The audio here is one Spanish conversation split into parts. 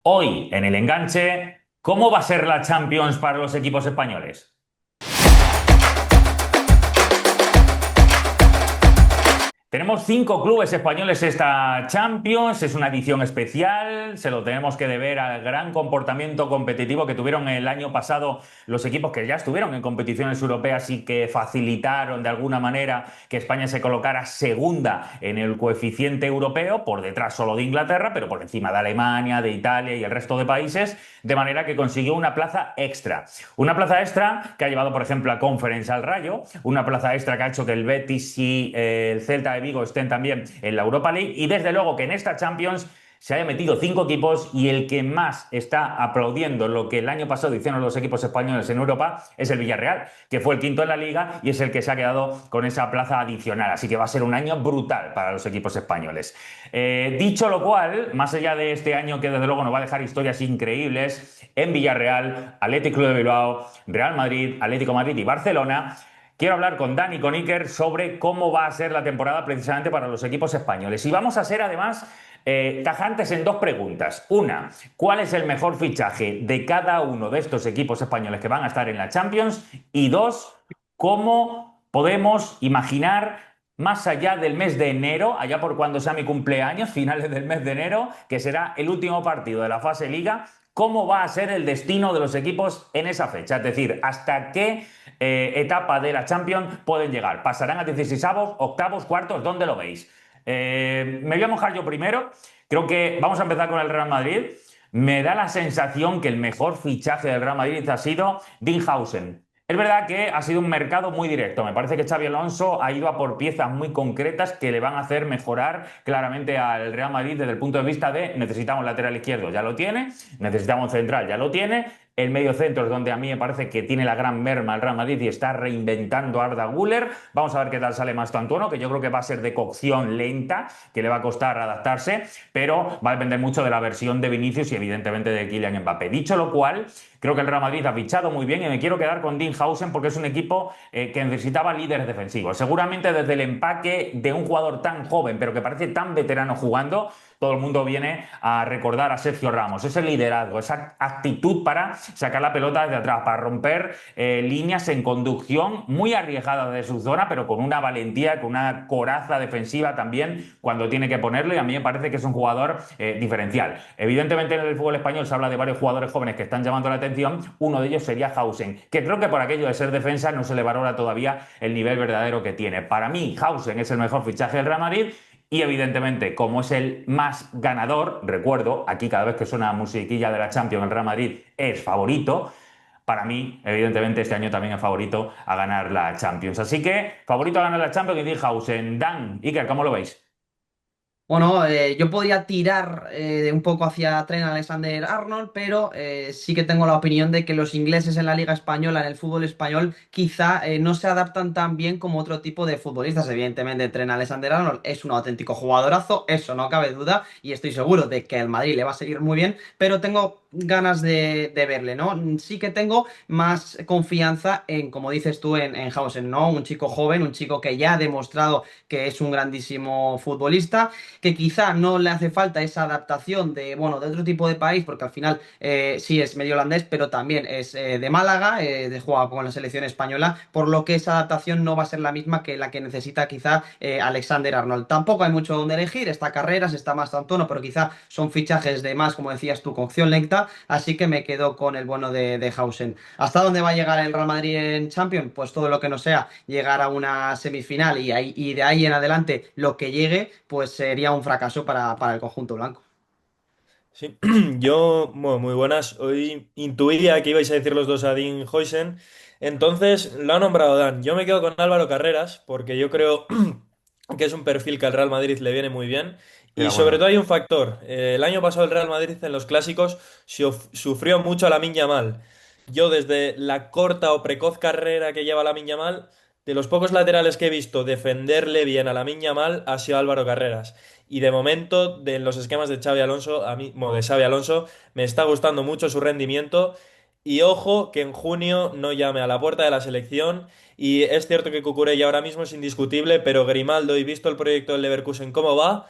Hoy, en el enganche, ¿cómo va a ser la Champions para los equipos españoles? Tenemos 5 clubes españoles esta Champions, es una edición especial, se lo tenemos que deber al gran comportamiento competitivo que tuvieron el año pasado los equipos que ya estuvieron en competiciones europeas y que facilitaron de alguna manera que España se colocara segunda en el coeficiente europeo, por detrás solo de Inglaterra, pero por encima de Alemania, de Italia y el resto de países, de manera que consiguió una plaza extra. Una plaza extra que ha llevado, por ejemplo, a Conference al Rayo, una plaza extra que ha hecho que el Betis y el Celta de Vigo estén también en la Europa League y desde luego que en esta Champions se haya metido 5 equipos y el que más está aplaudiendo lo que el año pasado hicieron los equipos españoles en Europa es el Villarreal, que fue el quinto en la liga y es el que se ha quedado con esa plaza adicional. Así que va a ser un año brutal para los equipos españoles. Dicho lo cual, más allá de este año que desde luego nos va a dejar historias increíbles en Villarreal, Athletic Club de Bilbao, Real Madrid, Atlético de Madrid y Barcelona, quiero hablar con Dani y con Iker sobre cómo va a ser la temporada precisamente para los equipos españoles. Y vamos a ser además tajantes en 2 preguntas. Una, ¿cuál es el mejor fichaje de cada uno de estos equipos españoles que van a estar en la Champions? Y dos, ¿cómo podemos imaginar más allá del mes de enero, allá por cuando sea mi cumpleaños, finales del mes de enero, que será el último partido de la fase Liga? ¿Cómo va a ser el destino de los equipos en esa fecha? Es decir, ¿hasta qué etapa de la Champions pueden llegar? ¿Pasarán a 16avos, octavos, cuartos? ¿Dónde lo veis? Me voy a mojar yo primero. Creo que vamos a empezar con el Real Madrid. Me da la sensación que el mejor fichaje del Real Madrid ha sido Dinhausen. Es verdad que ha sido un mercado muy directo. Me parece que Xabi Alonso ha ido a por piezas muy concretas que le van a hacer mejorar claramente al Real Madrid desde el punto de vista de necesitamos lateral izquierdo, ya lo tiene, necesitamos central, ya lo tiene, el medio centro es donde a mí me parece que tiene la gran merma el Real Madrid y está reinventando a Arda Güler. Vamos a ver qué tal sale Mastantuono, que yo creo que va a ser de cocción lenta, que le va a costar adaptarse, pero va a depender mucho de la versión de Vinicius y evidentemente de Kylian Mbappé. Dicho lo cual, creo que el Real Madrid ha fichado muy bien y me quiero quedar con Dinhausen porque es un equipo que necesitaba líderes defensivos. Seguramente desde el empaque de un jugador tan joven, pero que parece tan veterano jugando, todo el mundo viene a recordar a Sergio Ramos. Ese liderazgo, esa actitud para sacar la pelota desde atrás, para romper líneas en conducción muy arriesgadas de su zona, pero con una valentía, con una coraza defensiva también cuando tiene que ponerlo. Y a mí me parece que es un jugador diferencial. Evidentemente en el fútbol español se habla de varios jugadores jóvenes que están llamando la atención. Uno de ellos sería Hausen, que creo que por aquello de ser defensa no se le valora todavía el nivel verdadero que tiene. Para mí, Hausen es el mejor fichaje del Real Madrid. Y evidentemente, como es el más ganador, recuerdo, aquí cada vez que suena musiquilla de la Champions, el Real Madrid es favorito. Para mí, evidentemente, este año también es favorito a ganar la Champions. Así que, favorito a ganar la Champions y Dijhausen. Dan, Iker, ¿cómo lo veis? Bueno, yo podría tirar un poco hacia Trent Alexander-Arnold, pero sí que tengo la opinión de que los ingleses en la Liga Española, en el fútbol español, quizá no se adaptan tan bien como otro tipo de futbolistas. Evidentemente, Trent Alexander-Arnold es un auténtico jugadorazo, eso no cabe duda, y estoy seguro de que el Madrid le va a seguir muy bien, pero tengo ganas de verle, ¿no? Sí que tengo más confianza en, como dices tú, en Hausen, ¿no? Un chico joven, un chico que ya ha demostrado que es un grandísimo futbolista que quizá no le hace falta esa adaptación de, bueno, de otro tipo de país, porque al final sí es medio holandés, pero también es de Málaga, de juega con la selección española, por lo que esa adaptación no va a ser la misma que la que necesita quizá Alexander Arnold. Tampoco hay mucho donde elegir, está Carreras, está más tono, pero quizá son fichajes de más, como decías tú, cocción lenta, así que me quedo con el bueno de Hausen. ¿Hasta dónde va a llegar el Real Madrid en Champions? Pues todo lo que no sea llegar a una semifinal y de ahí en adelante lo que llegue, pues sería un fracaso para el conjunto blanco. Sí, bueno, muy buenas. Hoy intuía que ibais a decir los dos a Dean Huijsen, entonces lo ha nombrado Dan. Yo me quedo con Álvaro Carreras porque yo creo que es un perfil que al Real Madrid le viene muy bien. Estoy de Y sobre todo acuerdo. hay un factor. El año pasado el Real Madrid en los clásicos sufrió mucho a Lamine Yamal. Yo desde la corta o precoz carrera que lleva Lamine Yamal, de los pocos laterales que he visto defenderle bien a Lamine Yamal ha sido Álvaro Carreras. Y de momento, de los esquemas de Xavi Alonso, a mí, bueno, de Xavi Alonso, me está gustando mucho su rendimiento. Y ojo que en junio no llame a la puerta de la selección. Y es cierto que Cucurella ahora mismo es indiscutible, pero Grimaldo, y visto el proyecto del Leverkusen cómo va,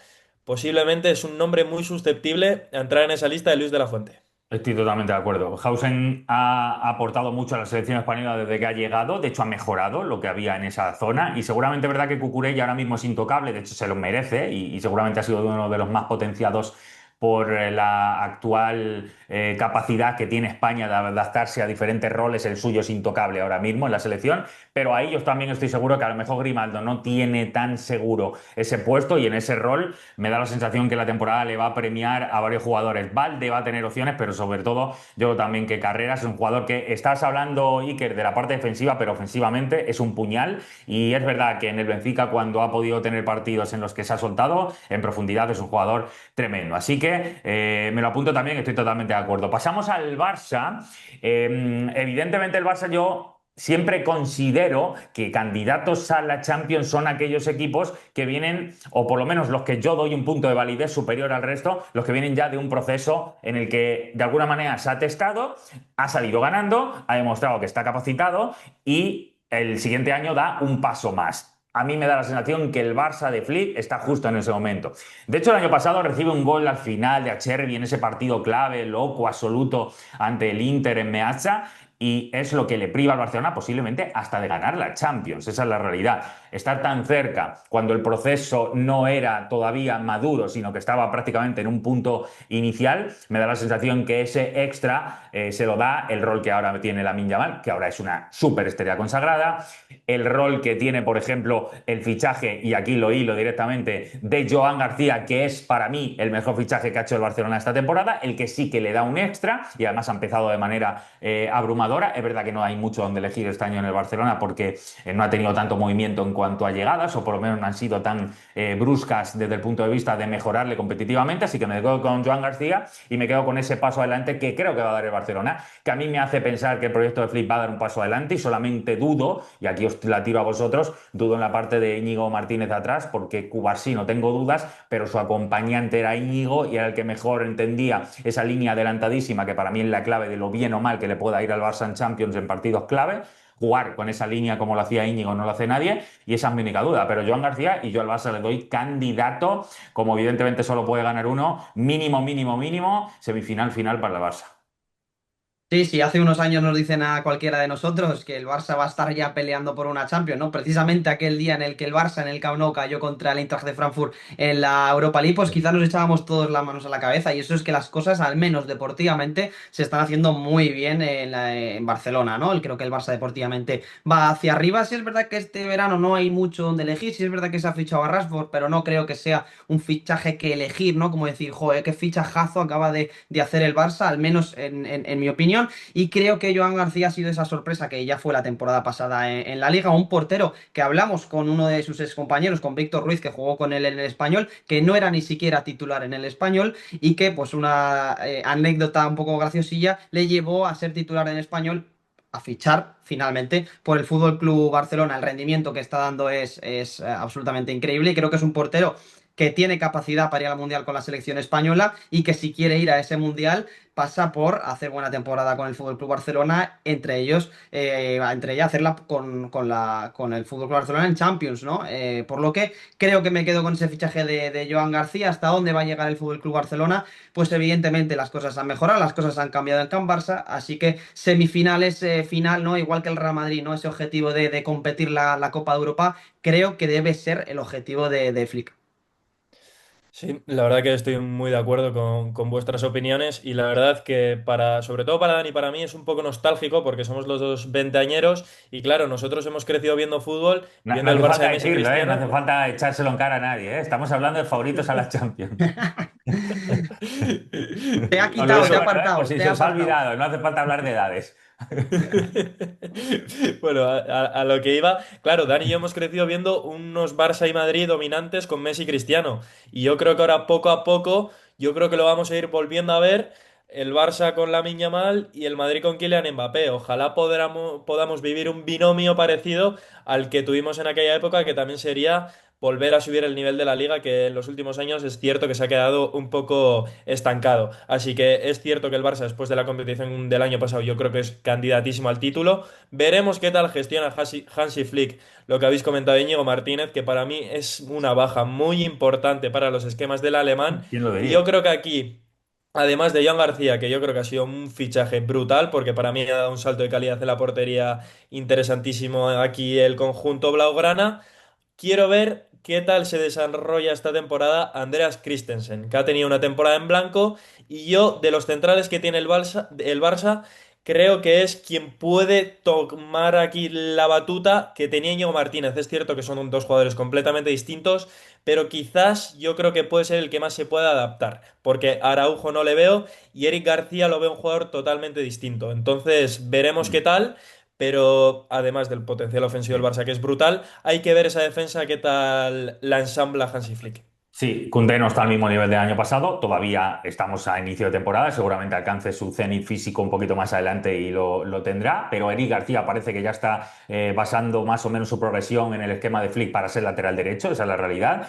posiblemente es un nombre muy susceptible a entrar en esa lista de Luis de la Fuente. Estoy totalmente de acuerdo. Hausen ha aportado mucho a la selección española desde que ha llegado. De hecho, ha mejorado lo que había en esa zona. Y seguramente es verdad que Cucurella ahora mismo es intocable. De hecho, se lo merece. Y seguramente ha sido uno de los más potenciados por la actual capacidad que tiene España de adaptarse a diferentes roles. El suyo es intocable ahora mismo en la selección. Pero ahí yo también estoy seguro que a lo mejor Grimaldo no tiene tan seguro ese puesto y en ese rol me da la sensación que la temporada le va a premiar a varios jugadores. Valde va a tener opciones, pero sobre todo yo creo también que Carreras es un jugador que estás hablando, Iker, de la parte defensiva, pero ofensivamente es un puñal y es verdad que en el Benfica cuando ha podido tener partidos en los que se ha soltado en profundidad es un jugador tremendo. Así que me lo apunto también, estoy totalmente de acuerdo. Pasamos al Barça. Evidentemente el Barça yo siempre considero que candidatos a la Champions son aquellos equipos que vienen, o por lo menos los que yo doy un punto de validez superior al resto, los que vienen ya de un proceso en el que de alguna manera se ha testado, ha salido ganando, ha demostrado que está capacitado y el siguiente año da un paso más. A mí me da la sensación que el Barça de Flick está justo en ese momento. De hecho, el año pasado recibe un gol al final de Acerbi en ese partido clave, loco, absoluto, ante el Inter en Meazza, y es lo que le priva al Barcelona posiblemente hasta de ganar la Champions. Esa es la realidad. Estar tan cerca cuando el proceso no era todavía maduro, sino que estaba prácticamente en un punto inicial, me da la sensación que ese extra se lo da el rol que ahora tiene Lamine Yamal, que ahora es una superestrella consagrada, el rol que tiene, por ejemplo, el fichaje, y aquí lo hilo directamente, de Joan García, que es para mí el mejor fichaje que ha hecho el Barcelona esta temporada, el que sí que le da un extra, y además ha empezado de manera abrumadora. Es verdad que no hay mucho donde elegir este año en el Barcelona porque no ha tenido tanto movimiento en cuanto a llegadas, o por lo menos no han sido tan bruscas desde el punto de vista de mejorarle competitivamente, así que me quedo con Joan García y me quedo con ese paso adelante que creo que va a dar el Barcelona, que a mí me hace pensar que el proyecto de Flick va a dar un paso adelante y solamente dudo, y aquí os la tiro a vosotros, dudo en la parte de Íñigo Martínez atrás, porque Cubarsí no tengo dudas, pero su acompañante era Íñigo y era el que mejor entendía esa línea adelantadísima, que para mí es la clave de lo bien o mal que le pueda ir al Barça en Champions en partidos clave. Jugar con esa línea como lo hacía Íñigo no lo hace nadie, y esa es mi única duda. Pero Joan García, y yo al Barça le doy candidato, como evidentemente solo puede ganar uno, mínimo, mínimo, mínimo, semifinal, final para el Barça. Sí, sí, hace unos años nos dicen a cualquiera de nosotros que el Barça va a estar ya peleando por una Champions, ¿no? Precisamente aquel día en el que el Barça en el Camp Nou cayó contra el Eintracht de Frankfurt en la Europa League, pues quizás nos echábamos todos las manos a la cabeza y eso es que las cosas, al menos deportivamente, se están haciendo muy bien en Barcelona, ¿no? Creo que el Barça deportivamente va hacia arriba. Sí es verdad que este verano no hay mucho donde elegir, sí es verdad que se ha fichado a Rashford, pero no creo que sea un fichaje que elegir, ¿no? Como decir, joder, qué fichajazo acaba de hacer el Barça, al menos en mi opinión. Y creo que Joan García ha sido esa sorpresa que ya fue la temporada pasada en la Liga, un portero que hablamos con uno de sus excompañeros, con Víctor Ruiz, que jugó con él en el Español, que no era ni siquiera titular en el Español y que, pues una anécdota un poco graciosilla, le llevó a ser titular en el Español, a fichar finalmente por el Fútbol Club Barcelona. El rendimiento que está dando es absolutamente increíble y creo que es un portero que tiene capacidad para ir al Mundial con la selección española y que si quiere ir a ese Mundial pasa por hacer buena temporada con el Fútbol Club Barcelona, entre ella hacerla con el Fútbol Club Barcelona en Champions, ¿no? Por lo que creo que me quedo con ese fichaje de Joan García. ¿Hasta dónde va a llegar el Fútbol Club Barcelona? Pues evidentemente las cosas han mejorado, las cosas han cambiado en Can Barça, así que semifinales, final, ¿no? Igual que el Real Madrid, ¿no? Ese objetivo de competir la Copa de Europa, creo que debe ser el objetivo de Flick. Sí, la verdad que estoy muy de acuerdo con vuestras opiniones y la verdad que sobre todo para Dani y para mí es un poco nostálgico porque somos los dos veinteañeros y claro, nosotros hemos crecido viendo fútbol, No, no viendo el hace Barça falta de Messi y decirlo, ¿eh? No hace Cristiano. falta echárselo en cara a nadie, ¿eh? Estamos hablando de favoritos a la Champions. Te ha Os lo quitado, te ha suena, ¿eh? Por apartado, si te se ha os ha apartado. olvidado, no hace falta hablar de edades. Bueno, a lo que iba, claro, Dani y yo hemos crecido viendo unos Barça y Madrid dominantes con Messi y Cristiano. Y yo creo que ahora poco a poco, yo creo que lo vamos a ir volviendo a ver, el Barça con Lamine Yamal y el Madrid con Kylian Mbappé. Ojalá podamos vivir un binomio parecido al que tuvimos en aquella época, que también sería volver a subir el nivel de la liga, que en los últimos años es cierto que se ha quedado un poco estancado. Así que es cierto que el Barça, después de la competición del año pasado, yo creo que es candidatísimo al título. Veremos qué tal gestiona Hansi Flick lo que habéis comentado de Íñigo Martínez, que para mí es una baja muy importante para los esquemas del alemán. ¿Quién lo Y yo diría? creo que aquí, además de Joan García, que yo creo que ha sido un fichaje brutal, porque para mí ha dado un salto de calidad en la portería interesantísimo aquí el conjunto blaugrana. Quiero ver qué tal se desarrolla esta temporada Andreas Christensen, que ha tenido una temporada en blanco, y yo, de los centrales que tiene el Barça, creo que es quien puede tomar aquí la batuta que tenía Íñigo Martínez. Es cierto que son dos jugadores completamente distintos, pero quizás yo creo que puede ser el que más se pueda adaptar, porque a Araujo no le veo y Eric García lo veo un jugador totalmente distinto. Entonces, veremos qué tal. Pero además del potencial ofensivo del Sí. Barça, que es brutal, hay que ver esa defensa qué tal la ensambla Hansi Flick. Sí, Koundé no está al mismo nivel del año pasado, todavía estamos a inicio de temporada, seguramente alcance su cenit físico un poquito más adelante y lo tendrá, pero Eric García parece que ya está basando más o menos su progresión en el esquema de Flick para ser lateral derecho, esa es la realidad.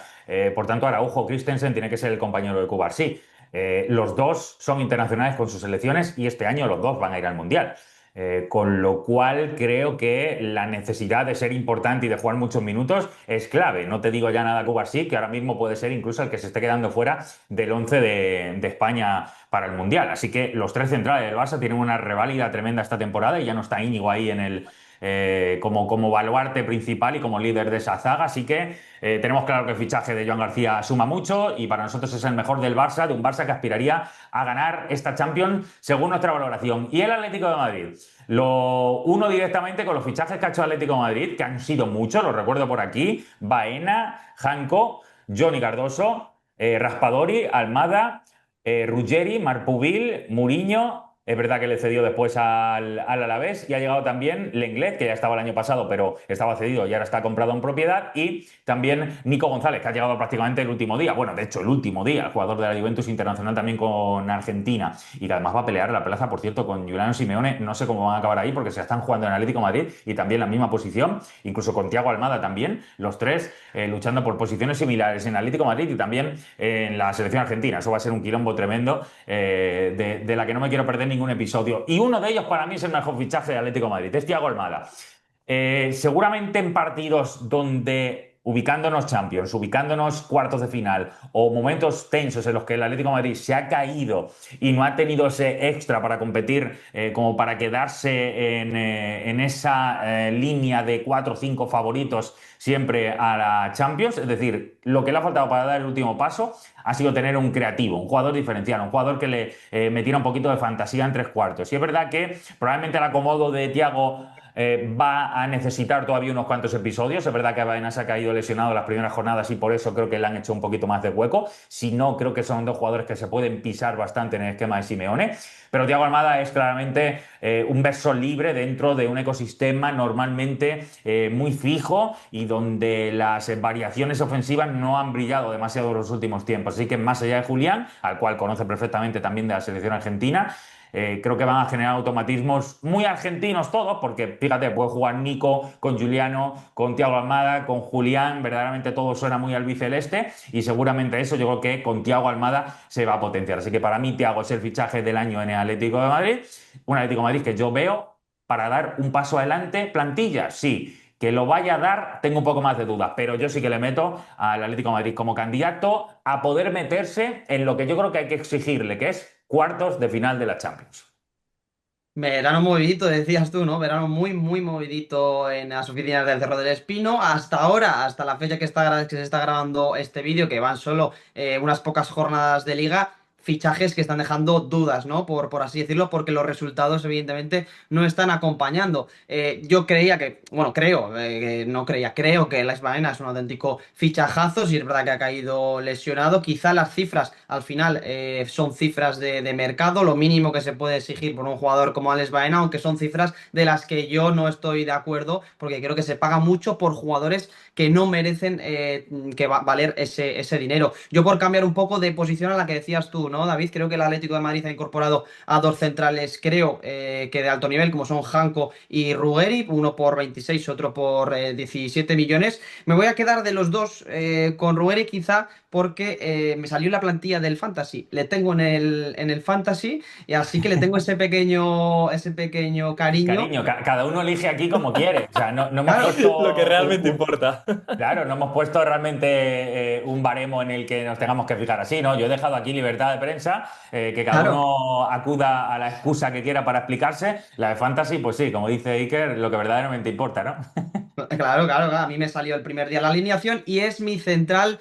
Por tanto, Araujo Christensen tiene que ser el compañero de Cubarsí. Los dos son internacionales con sus selecciones y este año los dos van a ir al Mundial. Con lo cual creo que la necesidad de ser importante y de jugar muchos minutos es clave. No te digo ya nada Cubarsí, que ahora mismo puede ser incluso el que se esté quedando fuera del 11 de España para el Mundial. Así que los tres centrales del Barça tienen una reválida tremenda esta temporada y ya no está Íñigo ahí en como baluarte principal y como líder de esa zaga. Así que tenemos claro que el fichaje de Joan García suma mucho y para nosotros es el mejor del Barça, de un Barça que aspiraría a ganar esta Champions según nuestra valoración. Y el Atlético de Madrid. Lo uno directamente con los fichajes que ha hecho el Atlético de Madrid, que han sido muchos, los recuerdo por aquí: Baena, Janko, Johnny Cardoso, Raspadori, Almada, Ruggeri, Marpubil, Muriño. Es verdad que le cedió después al Alavés y ha llegado también Lenglet, que ya estaba el año pasado, pero estaba cedido y ahora está comprado en propiedad. Y también Nico González, que ha llegado prácticamente el último día. Bueno, de hecho, el último día, el jugador de la Juventus internacional también con Argentina. Y que además va a pelear la plaza, por cierto, con Juliano Simeone. No sé cómo van a acabar ahí porque se están jugando en Atlético de Madrid y también la misma posición. Incluso con Thiago Almada también. Los tres luchando por posiciones similares en Atlético de Madrid y también en la selección argentina. Eso va a ser un quilombo tremendo de la que no me quiero perder ningún episodio. Y uno de ellos para mí es el mejor fichaje de Atlético de Madrid, es Thiago Almada. Seguramente en partidos donde, ubicándonos Champions, ubicándonos cuartos de final o momentos tensos en los que el Atlético de Madrid se ha caído y no ha tenido ese extra para competir como para quedarse en esa línea de 4 o 5 favoritos siempre a la Champions, es decir, lo que le ha faltado para dar el último paso ha sido tener un creativo, un jugador diferencial, un jugador que le metiera un poquito de fantasía en tres cuartos. Y es verdad que probablemente el acomodo de Thiago va a necesitar todavía unos cuantos episodios. Es verdad que Baena se ha caído lesionado en las primeras jornadas y por eso creo que le han hecho un poquito más de hueco. Si no, creo que son dos jugadores que se pueden pisar bastante en el esquema de Simeone. Pero Thiago Almada es claramente un verso libre dentro de un ecosistema normalmente muy fijo y donde las variaciones ofensivas no han brillado demasiado en los últimos tiempos. Así que más allá de Julián, al cual conoce perfectamente también de la selección argentina, creo que van a generar automatismos muy argentinos todos, porque fíjate, puede jugar Nico con Juliano, con Thiago Almada, con Julián, verdaderamente todo suena muy albiceleste y seguramente eso yo creo que con Thiago Almada se va a potenciar. Así que para mí Thiago es el fichaje del año en el Atlético de Madrid, un Atlético de Madrid que yo veo para dar un paso adelante. Plantilla, sí. Que lo vaya a dar, tengo un poco más de dudas, pero yo sí que le meto al Atlético de Madrid como candidato a poder meterse en lo que yo creo que hay que exigirle, que es cuartos de final de la Champions. Verano movidito, decías tú, ¿no? Verano muy, muy movidito en las oficinas del Cerro del Espino. Hasta ahora, hasta la fecha que se está grabando este vídeo, que van solo unas pocas jornadas de liga, fichajes que están dejando dudas, ¿no? Por así decirlo, porque los resultados, evidentemente, no están acompañando. Yo creía que, bueno, no creía, creo que Alex Baena es un auténtico fichajazo. Si es verdad que ha caído lesionado, quizá las cifras al final son cifras de mercado, lo mínimo que se puede exigir por un jugador como Alex Baena, aunque son cifras de las que yo no estoy de acuerdo, porque creo que se paga mucho por jugadores que no merecen valer ese dinero. Yo por cambiar un poco de posición a la que decías tú, ¿no, David? Creo que el Atlético de Madrid ha incorporado a dos centrales, creo, que de alto nivel, como son Janko y Ruggeri, uno por 26, otro por 17 millones. Me voy a quedar de los dos con Ruggeri quizá porque me salió la plantilla del Fantasy. Le tengo en el Fantasy y así que le tengo ese pequeño cariño. Cariño, cada uno elige aquí como quiere. O sea, no hemos Claro, Lo que puesto realmente importa. claro, no hemos puesto realmente un baremo en el que nos tengamos que fijar así, ¿no? Yo he dejado aquí libertad de prensa, que cada claro. uno acuda a la excusa que quiera para explicarse. La de Fantasy, pues sí, como dice Iker, lo que verdaderamente importa, ¿no? Claro, claro, claro. A mí me salió el primer día la alineación y es mi central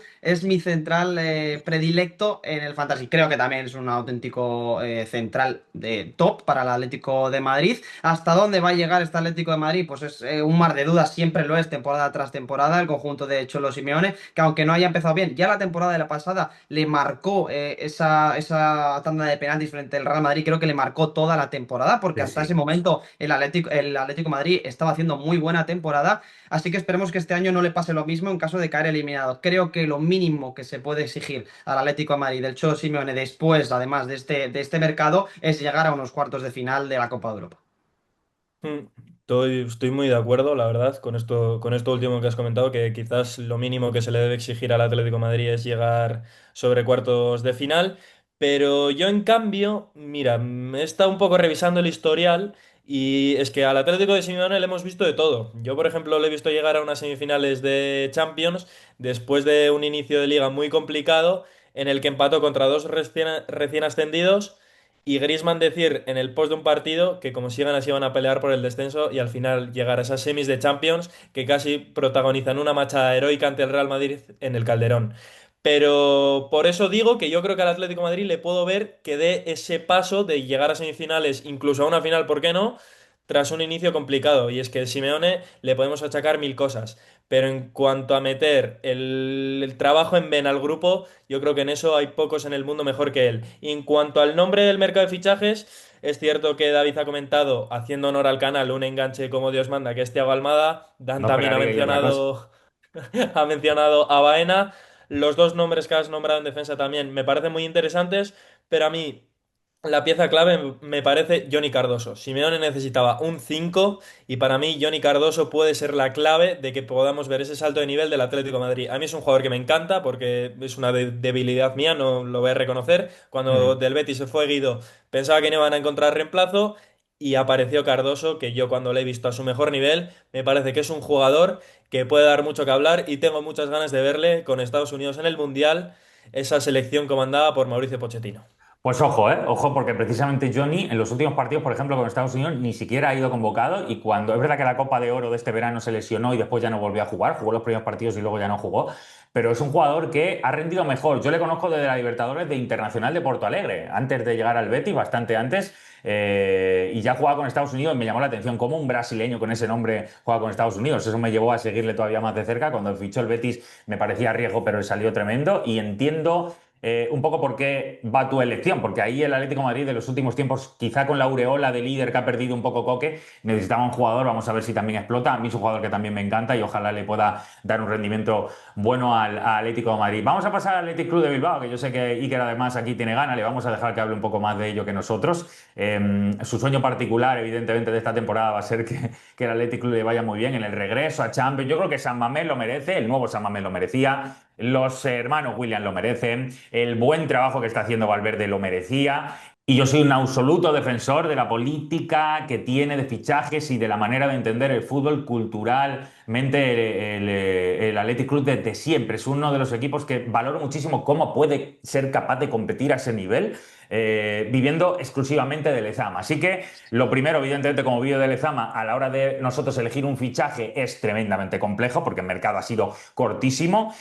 predilecto en el Fantasy. Creo que también es un auténtico central de top para el Atlético de Madrid. ¿Hasta dónde va a llegar este Atlético de Madrid? Pues es un mar de dudas, siempre lo es, temporada tras temporada, el conjunto de Cholo Simeone, que aunque no haya empezado bien, ya la temporada de la pasada le marcó esa tanda de penaltis frente al Real Madrid, creo que le marcó toda la temporada, porque Sí, hasta ese sí. momento el Atlético de Madrid estaba haciendo muy buena temporada. Así que esperemos que este año no le pase lo mismo en caso de caer eliminado. Creo que lo mínimo que se puede exigir al Atlético de Madrid del Cholo Simeone después, además de este mercado, es llegar a unos cuartos de final de la Copa de Europa. Estoy muy de acuerdo, la verdad, con esto último que has comentado, que quizás lo mínimo que se le debe exigir al Atlético de Madrid es llegar sobre cuartos de final, pero yo en cambio, mira, he estado un poco revisando el historial y es que al Atlético de Simeone le hemos visto de todo. Yo, por ejemplo, le he visto llegar a unas semifinales de Champions después de un inicio de liga muy complicado en el que empató contra dos recién ascendidos. Y Griezmann decir en el post de un partido que como sigan así van a pelear por el descenso y al final llegar a esas semis de Champions que casi protagonizan una marcha heroica ante el Real Madrid en el Calderón. Pero por eso digo que yo creo que al Atlético de Madrid le puedo ver que dé ese paso de llegar a semifinales, incluso a una final, ¿por qué no? Tras un inicio complicado. Y es que Simeone le podemos achacar mil cosas. Pero en cuanto a meter el trabajo en vena al grupo, yo creo que en eso hay pocos en el mundo mejor que él. Y en cuanto al nombre del mercado de fichajes, es cierto que David ha comentado, haciendo honor al canal, un enganche como Dios manda, que es Thiago Almada. Dan No también ha esperaría yo otra cosa. mencionado, ha mencionado a Baena. Los dos nombres que has nombrado en defensa también me parecen muy interesantes, pero a mí la pieza clave me parece Johnny Cardoso. Simeone necesitaba un 5 y para mí Johnny Cardoso puede ser la clave de que podamos ver ese salto de nivel del Atlético de Madrid. A mí es un jugador que me encanta porque es una debilidad mía, no lo voy a reconocer. Cuando Mm. del Betis se fue Guido, pensaba que no iban a encontrar reemplazo y apareció Cardoso, que yo cuando le he visto a su mejor nivel, me parece que es un jugador que puede dar mucho que hablar y tengo muchas ganas de verle con Estados Unidos en el Mundial, esa selección comandada por Mauricio Pochettino. Pues ojo, ¿eh? Ojo, porque precisamente Johnny en los últimos partidos, por ejemplo, con Estados Unidos, ni siquiera ha ido convocado y cuando es verdad que la Copa de Oro de este verano se lesionó y después ya no volvió a jugar, jugó los primeros partidos y luego ya no jugó, pero es un jugador que ha rendido mejor. Yo le conozco desde la Libertadores de Internacional de Porto Alegre, antes de llegar al Betis, bastante antes, y ya jugaba con Estados Unidos. Me llamó la atención cómo un brasileño con ese nombre juega con Estados Unidos. Eso me llevó a seguirle todavía más de cerca. Cuando fichó el Betis me parecía riesgo, pero le salió tremendo y entiendo un poco por qué va tu elección, porque ahí el Atlético de Madrid de los últimos tiempos, quizá con la aureola de líder que ha perdido un poco Coque, necesitaba un jugador, vamos a ver si también explota. A mí es un jugador que también me encanta y ojalá le pueda dar un rendimiento bueno al Atlético de Madrid. Vamos a pasar al Athletic Club de Bilbao, que yo sé que Iker además aquí tiene ganas, le vamos a dejar que hable un poco más de ello que nosotros. Su sueño particular, evidentemente, de esta temporada va a ser que el Athletic Club le vaya muy bien en el regreso a Champions. Yo creo que San Mamés lo merece, el nuevo San Mamés lo merecía. Los hermanos Williams lo merecen, el buen trabajo que está haciendo Valverde lo merecía. Y yo soy un absoluto defensor de la política que tiene de fichajes y de la manera de entender el fútbol culturalmente. El Athletic Club desde siempre es uno de los equipos que valoro muchísimo cómo puede ser capaz de competir a ese nivel, viviendo exclusivamente de Lezama. Así que lo primero, evidentemente, como vídeo de Lezama, a la hora de nosotros elegir un fichaje es tremendamente complejo porque el mercado ha sido cortísimo.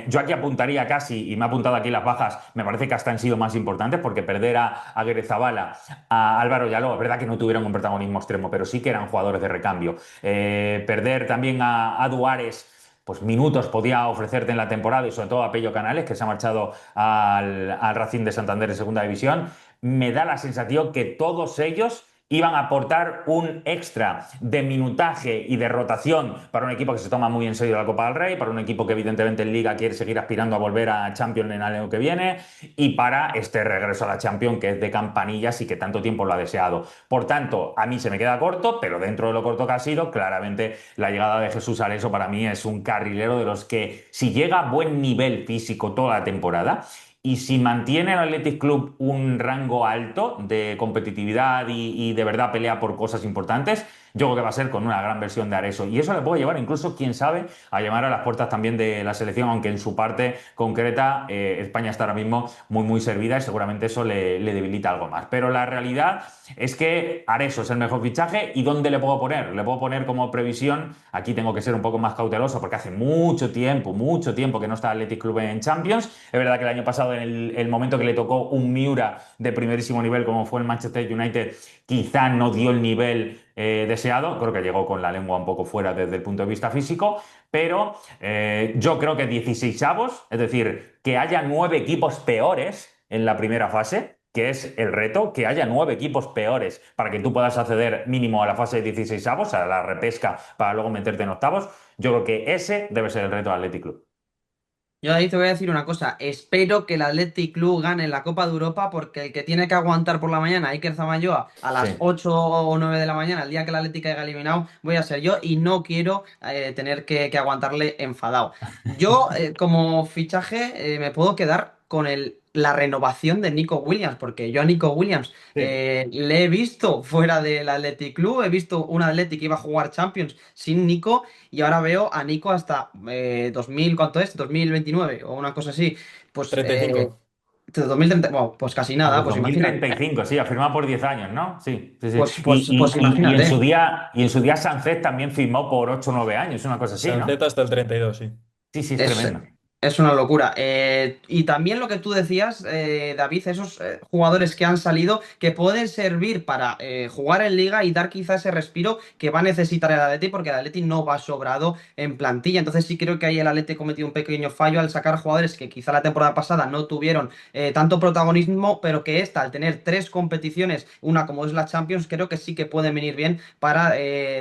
Yo aquí apuntaría casi, y me ha apuntado aquí las bajas, me parece que hasta han sido más importantes porque perder a Guerezabala, a Álvaro Llaló, es verdad que no tuvieron un protagonismo extremo, pero sí que eran jugadores de recambio. Perder también a Duárez, pues minutos podía ofrecerte en la temporada y sobre todo a Pello Canales, que se ha marchado al Racing de Santander en segunda división. Me da la sensación que todos ellos iban a aportar un extra de minutaje y de rotación para un equipo que se toma muy en serio la Copa del Rey, para un equipo que evidentemente en Liga quiere seguir aspirando a volver a Champions en el año que viene y para este regreso a la Champions que es de campanillas y que tanto tiempo lo ha deseado. Por tanto, a mí se me queda corto, pero dentro de lo corto que ha sido, claramente la llegada de Jesús Areso para mí es un carrilero de los que si llega a buen nivel físico toda la temporada, y si mantiene el Athletic Club un rango alto de competitividad y de verdad pelea por cosas importantes, yo creo que va a ser con una gran versión de Areso. Y eso le puede llevar incluso, quién sabe, a llamar a las puertas también de la selección, aunque en su parte concreta España está ahora mismo muy, muy servida y seguramente eso le debilita algo más. Pero la realidad es que Areso es el mejor fichaje. ¿Y dónde le puedo poner? Le puedo poner como previsión, aquí tengo que ser un poco más cauteloso porque hace mucho tiempo que no está el Athletic Club en Champions. Es verdad que el año pasado, en el momento que le tocó un Miura de primerísimo nivel, como fue el Manchester United, quizá no dio el nivel deseado. Creo que llegó con la lengua un poco fuera desde el punto de vista físico, pero yo creo que 16avos, es decir, que haya 9 equipos peores en la primera fase, que es el reto, que haya 9 equipos peores para que tú puedas acceder mínimo a la fase de 16avos, a la repesca para luego meterte en octavos. Yo creo que ese debe ser el reto del Athletic Club. Yo ahí te voy a decir una cosa, espero que el Athletic Club gane la Copa de Europa porque el que tiene que aguantar por la mañana, Iker Zamayoa, a las Sí. 8 o 9 de la mañana, el día que el Athletic haya eliminado, voy a ser yo y no quiero tener que aguantarle enfadado. Yo, como fichaje, me puedo quedar con la renovación de Nico Williams, porque yo a Nico Williams Sí. le he visto fuera del Athletic Club, he visto un Athletic que iba a jugar Champions sin Nico. Y ahora veo a Nico hasta 2000, ¿cuánto es? 2029 o una cosa así. Pues 35. 2030, bueno, pues casi Ah, nada, pues pues imagínate. 2035, sí, ha firmado por 10 años, ¿no? Sí, sí, sí. Pues imagínate. Y en su día Sánchez también firmó por 8 o 9 años, una cosa así, ¿no? Sancet hasta el 32, sí. Sí, sí, es Es, tremendo. es una locura. Y también lo que tú decías, David, esos jugadores que han salido que pueden servir para jugar en liga y dar quizá ese respiro que va a necesitar el Atleti, porque el Atleti no va sobrado en plantilla. Entonces sí creo que ahí el Atleti ha cometido un pequeño fallo al sacar jugadores que quizá la temporada pasada no tuvieron tanto protagonismo, pero que esta, al tener tres competiciones, una como es la Champions, creo que sí que pueden venir bien para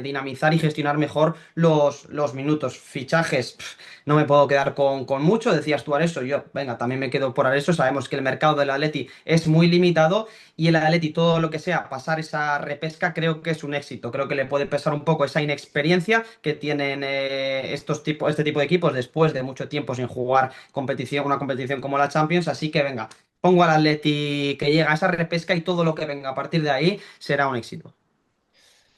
dinamizar y gestionar mejor los minutos. Fichajes. No me puedo quedar con mucho, decías tú Areso, yo, venga, también me quedo por Areso, sabemos que el mercado del Atleti es muy limitado y el Atleti todo lo que sea pasar esa repesca creo que es un éxito, creo que le puede pesar un poco esa inexperiencia que tienen este tipo de equipos después de mucho tiempo sin jugar competición, una competición como la Champions, así que venga, pongo al Atleti que llega a esa repesca y todo lo que venga a partir de ahí será un éxito.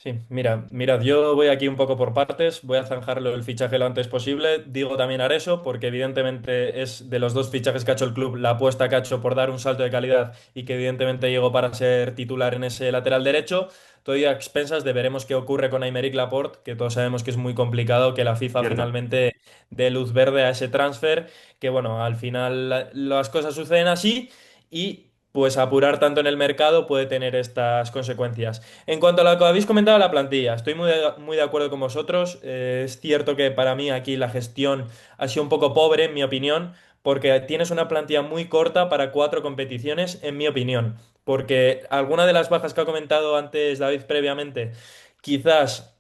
Sí, mirad, yo voy aquí un poco por partes, voy a zanjarlo el fichaje lo antes posible, digo también Areso, porque evidentemente es de los dos fichajes que ha hecho el club, la apuesta que ha hecho por dar un salto de calidad y que evidentemente llegó para ser titular en ese lateral derecho, todavía a expensas de veremos qué ocurre con Aymeric Laporte, que todos sabemos que es muy complicado que la FIFA Cierto. finalmente dé luz verde a ese transfer, que bueno, al final las cosas suceden así y pues apurar tanto en el mercado puede tener estas consecuencias. En cuanto a lo que habéis comentado, la plantilla, estoy muy de acuerdo con vosotros. Es cierto que para mí aquí la gestión ha sido un poco pobre, en mi opinión, porque tienes una plantilla muy corta para 4 competiciones, en mi opinión. Porque alguna de las bajas que ha comentado antes David previamente, quizás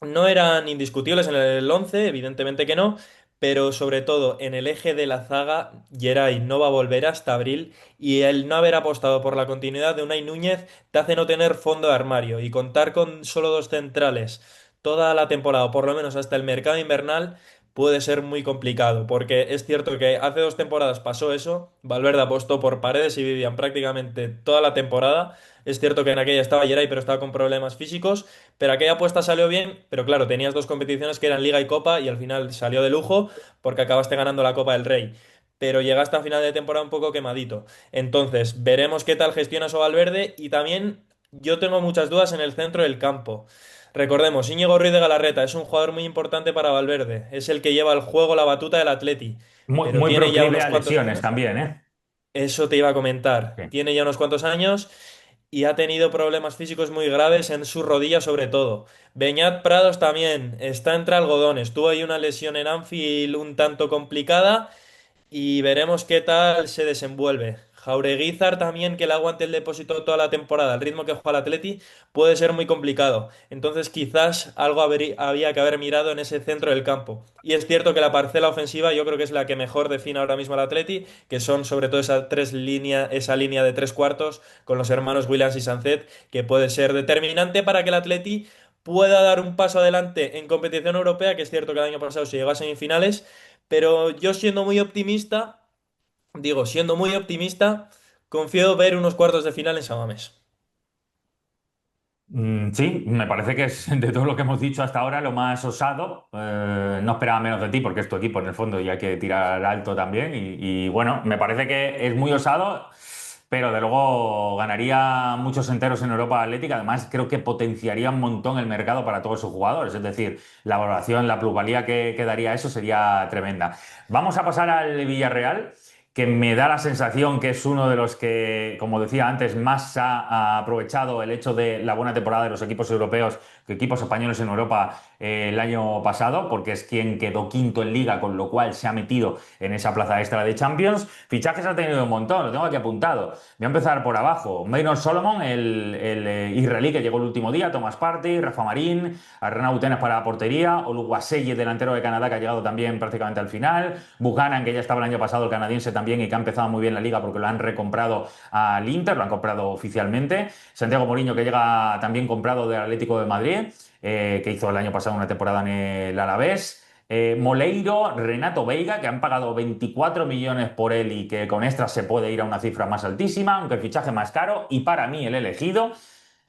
no eran indiscutibles en el 11, evidentemente que no, pero sobre todo en el eje de la zaga, Geray no va a volver hasta abril y el no haber apostado por la continuidad de Unai Núñez te hace no tener fondo de armario y contar con solo dos centrales toda la temporada, o por lo menos hasta el mercado invernal, puede ser muy complicado, porque es cierto que hace 2 temporadas pasó eso, Valverde apostó por Paredes y Vivian prácticamente toda la temporada, es cierto que en aquella estaba Geray, pero estaba con problemas físicos, pero aquella apuesta salió bien, pero claro, tenías dos competiciones que eran Liga y Copa y al final salió de lujo porque acabaste ganando la Copa del Rey. Pero llegaste a final de temporada un poco quemadito. Entonces, veremos qué tal gestiona eso Valverde y también yo tengo muchas dudas en el centro del campo. Recordemos, Íñigo Ruiz de Galarreta es un jugador muy importante para Valverde. Es el que lleva el juego, la batuta del Atleti. Muy, Pero muy tiene ya proclive unos a cuantos lesiones años. también, ¿eh? Eso te iba a comentar. Sí. Tiene ya unos cuantos años y ha tenido problemas físicos muy graves en su rodilla sobre todo. Beñat Prados también está entre algodones. Tuvo ahí una lesión en Anfield un tanto complicada y veremos qué tal se desenvuelve. Jaureguizar también que le aguante el depósito toda la temporada, al ritmo que juega el Atleti, puede ser muy complicado. Entonces quizás algo había que haber mirado en ese centro del campo. Y es cierto que la parcela ofensiva yo creo que es la que mejor define ahora mismo al Atleti, que son sobre todo esa línea de tres cuartos con los hermanos Williams y Sancet, que puede ser determinante para que el Atleti pueda dar un paso adelante en competición europea, que es cierto que el año pasado se llegó a semifinales, pero yo siendo muy optimista, siendo muy optimista, confío ver unos cuartos de final en San Mamés. Sí, me parece que es de todo lo que hemos dicho hasta ahora lo más osado. No esperaba menos de ti porque es tu equipo en el fondo y hay que tirar alto también. Bueno, me parece que es muy osado, pero de luego ganaría muchos enteros en Europa Atlética. Además, creo que potenciaría un montón el mercado para todos sus jugadores. Es decir, la valoración, la plusvalía que daría eso sería tremenda. Vamos a pasar al Villarreal, que me da la sensación que es uno de los que, como decía antes, más ha aprovechado el hecho de la buena temporada de los equipos europeos, que equipos españoles en Europa el año pasado, porque es quien quedó quinto en Liga, con lo cual se ha metido en esa plaza extra de Champions. Fichajes ha tenido un montón, lo tengo aquí apuntado. Voy a empezar por abajo. Maynor Solomon, el israelí que llegó el último día, Thomas Partey, Rafa Marín, Arnau Tenas para la portería, Oluwaseye, delantero de Canadá, que ha llegado también prácticamente al final, Buchanan, que ya estaba el año pasado, el canadiense también, y que ha empezado muy bien la Liga porque lo han recomprado al Inter, lo han comprado oficialmente, Santiago Mourinho, que llega también comprado del Atlético de Madrid, que hizo el año pasado una temporada en el Alavés. Moleiro, Renato Veiga, que han pagado 24 millones por él y que con extras se puede ir a una cifra más altísima, aunque el fichaje más caro. Y para mí el elegido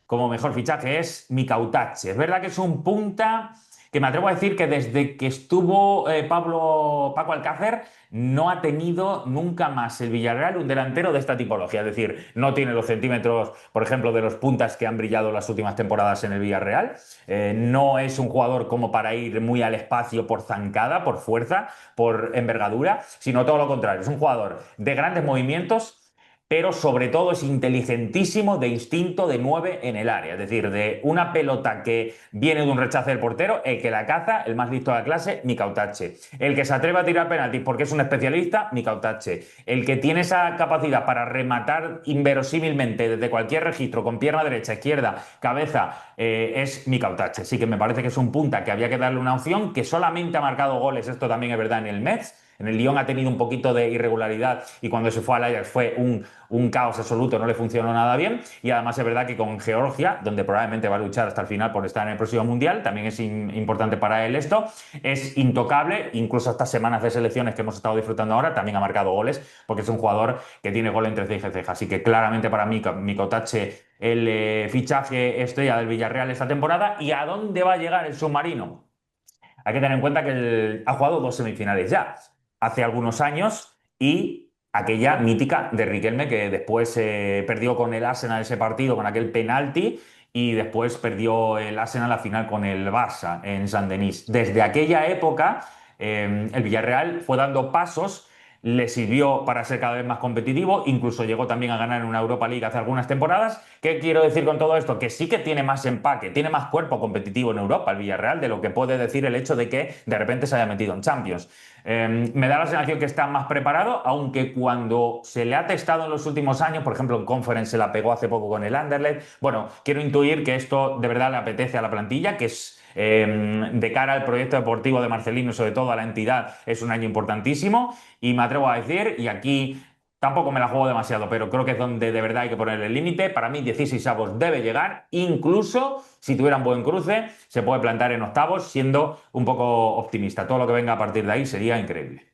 como mejor fichaje es Mikautache. Es verdad que es un punta que me atrevo a decir que desde que estuvo Paco Alcácer no ha tenido nunca más el Villarreal un delantero de esta tipología. Es decir, no tiene los centímetros, por ejemplo, de los puntas que han brillado las últimas temporadas en el Villarreal. No es un jugador como para ir muy al espacio por zancada, por fuerza, por envergadura, sino todo lo contrario. Es un jugador de grandes movimientos, pero sobre todo es inteligentísimo de instinto de 9 en el área. Es decir, de una pelota que viene de un rechace del portero, el que la caza, el más listo de la clase, Mikautache. El que se atreve a tirar penaltis porque es un especialista, Mikautache. El que tiene esa capacidad para rematar inverosímilmente desde cualquier registro, con pierna derecha, izquierda, cabeza, es Mikautache. Sí que me parece que es un punta que había que darle una opción, que solamente ha marcado goles, esto también es verdad, en el Metz. En el Lyon ha tenido un poquito de irregularidad y cuando se fue al Ajax fue un caos absoluto, no le funcionó nada bien. Y además es verdad que con Georgia, donde probablemente va a luchar hasta el final por estar en el próximo Mundial, también es importante para él esto, es intocable, incluso estas semanas de selecciones que hemos estado disfrutando ahora, también ha marcado goles, porque es un jugador que tiene gol entre ceja y ceja. Así que claramente para mí, Mikotache, el fichaje estrella del Villarreal esta temporada. ¿Y a dónde va a llegar el submarino? Hay que tener en cuenta que él ha jugado dos semifinales ya, hace algunos años, y aquella mítica de Riquelme que después perdió con el Arsenal ese partido con aquel penalti y después perdió el Arsenal la final con el Barça en Saint-Denis. Desde aquella época el Villarreal fue dando pasos, le sirvió para ser cada vez más competitivo, incluso llegó también a ganar en una Europa League hace algunas temporadas. ¿Qué quiero decir con todo esto? Que sí que tiene más empaque, tiene más cuerpo competitivo en Europa el Villarreal de lo que puede decir el hecho de que de repente se haya metido en Champions. Me da la sensación que está más preparado, aunque cuando se le ha testado en los últimos años, por ejemplo en Conference se la pegó hace poco con el Anderlecht, bueno, quiero intuir que esto de verdad le apetece a la plantilla, que es de cara al proyecto deportivo de Marcelino, sobre todo a la entidad, es un año importantísimo y me atrevo a decir, y aquí tampoco me la juego demasiado, pero creo que es donde de verdad hay que poner el límite. Para mí 16avos debe llegar, incluso si tuviera un buen cruce, se puede plantar en octavos siendo un poco optimista. Todo lo que venga a partir de ahí sería increíble.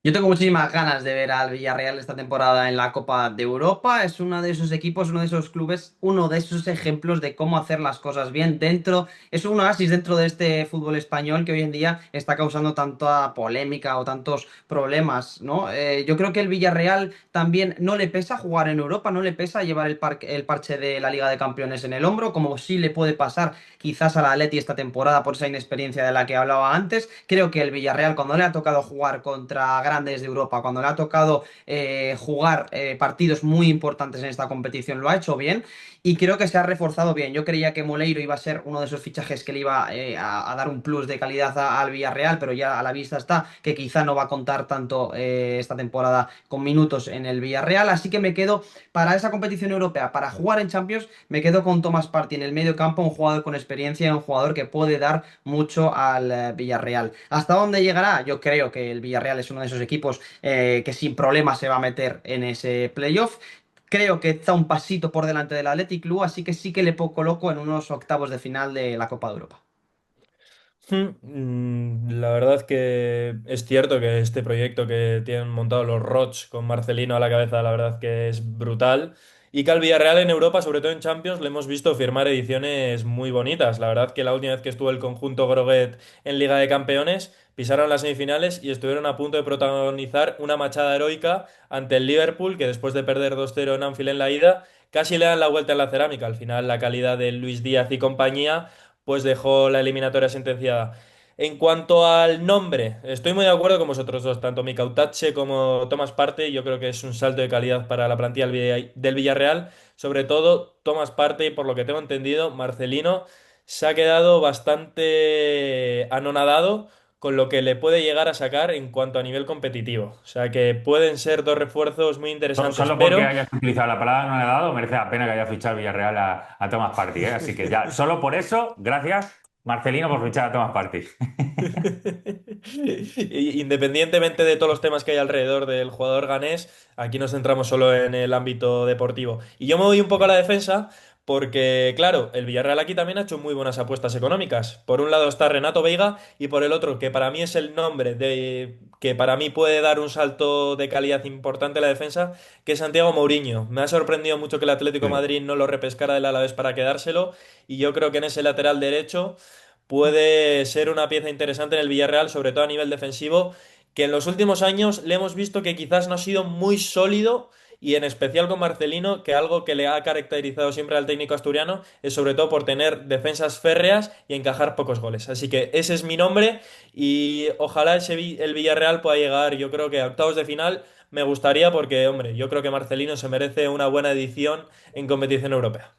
Yo tengo muchísimas ganas de ver al Villarreal esta temporada en la Copa de Europa. Es uno de esos equipos, uno de esos clubes, uno de esos ejemplos de cómo hacer las cosas bien dentro. Es un oasis dentro de este fútbol español que hoy en día está causando tanta polémica o tantos problemas, ¿no? Yo creo que el Villarreal también no le pesa jugar en Europa, no le pesa llevar el parche de la Liga de Campeones en el hombro, como sí le puede pasar quizás a la Atleti esta temporada por esa inexperiencia de la que hablaba antes. Creo que el Villarreal, cuando le ha tocado jugar contra grandes de Europa. Cuando le ha tocado jugar partidos muy importantes en esta competición, lo ha hecho bien y creo que se ha reforzado bien. Yo creía que Moleiro iba a ser uno de esos fichajes que le iba a dar un plus de calidad al Villarreal, pero ya a la vista está que quizá no va a contar tanto esta temporada con minutos en el Villarreal. Así que me quedo para esa competición europea, para jugar en Champions, me quedo con Thomas Partey en el medio campo, un jugador con experiencia, un jugador que puede dar mucho al Villarreal. ¿Hasta dónde llegará? Yo creo que el Villarreal es uno de esos equipos que sin problemas se va a meter en ese playoff. Creo que está un pasito por delante del Athletic Club, así que sí que le coloco en unos octavos de final de la Copa de Europa. La verdad que es cierto que este proyecto que tienen montado los Roch con Marcelino a la cabeza, la verdad que es brutal. Y que al Villarreal en Europa, sobre todo en Champions, le hemos visto firmar ediciones muy bonitas. La verdad que la última vez que estuvo el conjunto Groguet en Liga de Campeones, pisaron las semifinales y estuvieron a punto de protagonizar una machada heroica ante el Liverpool, que después de perder 2-0 en Anfield en la ida, casi le dan la vuelta en la cerámica. Al final, la calidad de Luis Díaz y compañía pues dejó la eliminatoria sentenciada. En cuanto al nombre, estoy muy de acuerdo con vosotros dos, tanto Mikau Tache como Thomas Partey. Yo creo que es un salto de calidad para la plantilla del Villarreal. Sobre todo, Thomas Partey, por lo que tengo entendido, Marcelino se ha quedado bastante anonadado con lo que le puede llegar a sacar en cuanto a nivel competitivo. O sea que pueden ser dos refuerzos muy interesantes, Solo porque pero hayas utilizado la palabra no le ha dado, merece la pena que haya fichado el Villarreal a Thomas Partey, ¿eh? Así que ya, solo por eso, gracias, Marcelino, por fichar a Thomas Partey. Independientemente de todos los temas que hay alrededor del jugador ganés, aquí nos centramos solo en el ámbito deportivo. Y yo me voy un poco a la defensa porque, claro, el Villarreal aquí también ha hecho muy buenas apuestas económicas. Por un lado está Renato Veiga y por el otro, que para mí es el nombre de que para mí puede dar un salto de calidad importante en la defensa, que es Santiago Mourinho. Me ha sorprendido mucho que el Atlético de Sí. Madrid no lo repescara del Alavés para quedárselo y yo creo que en ese lateral derecho puede ser una pieza interesante en el Villarreal, sobre todo a nivel defensivo, que en los últimos años le hemos visto que quizás no ha sido muy sólido y en especial con Marcelino, que algo que le ha caracterizado siempre al técnico asturiano es sobre todo por tener defensas férreas y encajar pocos goles. Así que ese es mi nombre y ojalá el Villarreal pueda llegar, yo creo que a octavos de final me gustaría porque, hombre, yo creo que Marcelino se merece una buena edición en competición europea.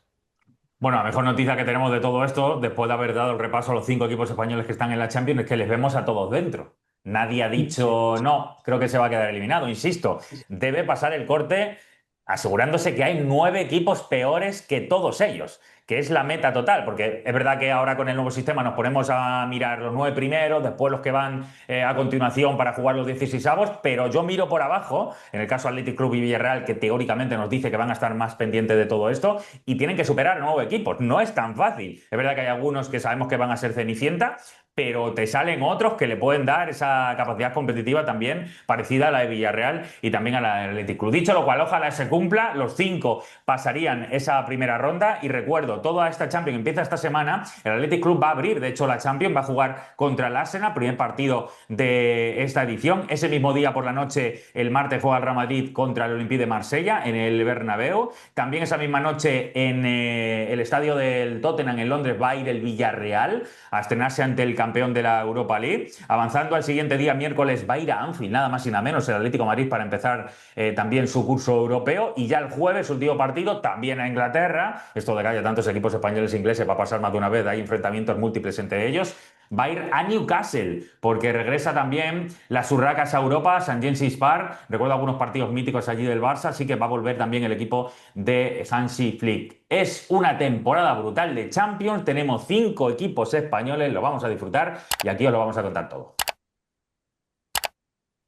Bueno, la mejor noticia que tenemos de todo esto, después de haber dado el repaso a los 5 equipos españoles que están en la Champions, es que les vemos a todos dentro. Nadie ha Sí. dicho no, creo que se va a quedar eliminado. Insisto, debe pasar el corte asegurándose que hay 9 equipos peores que todos ellos, que es la meta total, porque es verdad que ahora con el nuevo sistema nos ponemos a mirar los 9 primeros, después los que van a continuación para jugar los 16avos, pero yo miro por abajo, en el caso Athletic Club y Villarreal, que teóricamente nos dice que van a estar más pendientes de todo esto, y tienen que superar a 9 equipos. No es tan fácil. Es verdad que hay algunos que sabemos que van a ser Cenicienta, pero te salen otros que le pueden dar esa capacidad competitiva también parecida a la de Villarreal y también a la del Athletic Club. Dicho lo cual, ojalá se cumpla, los 5 pasarían esa primera ronda y recuerdo, toda esta Champions empieza esta semana, el Athletic Club va a abrir, de hecho la Champions va a jugar contra el Arsenal, primer partido de esta edición, ese mismo día por la noche, el martes juega el Real Madrid contra el Olympique de Marsella en el Bernabéu, también esa misma noche en el estadio del Tottenham en Londres va a ir el Villarreal a estrenarse ante el campeón de la Europa League. Avanzando al siguiente día, miércoles, va a ir a Anfield, nada más y nada menos, el Atlético de Madrid para empezar también su curso europeo. Y ya el jueves, último partido, también a Inglaterra. Esto de que haya tantos equipos españoles e ingleses va a pasar más de una vez, hay enfrentamientos múltiples entre ellos. Va a ir a Newcastle, porque regresa también las urracas a Europa, St. James's Park. Recuerdo algunos partidos míticos allí del Barça, así que va a volver también el equipo de Hansi Flick. Es una temporada brutal de Champions, tenemos 5 equipos españoles, lo vamos a disfrutar y aquí os lo vamos a contar todo.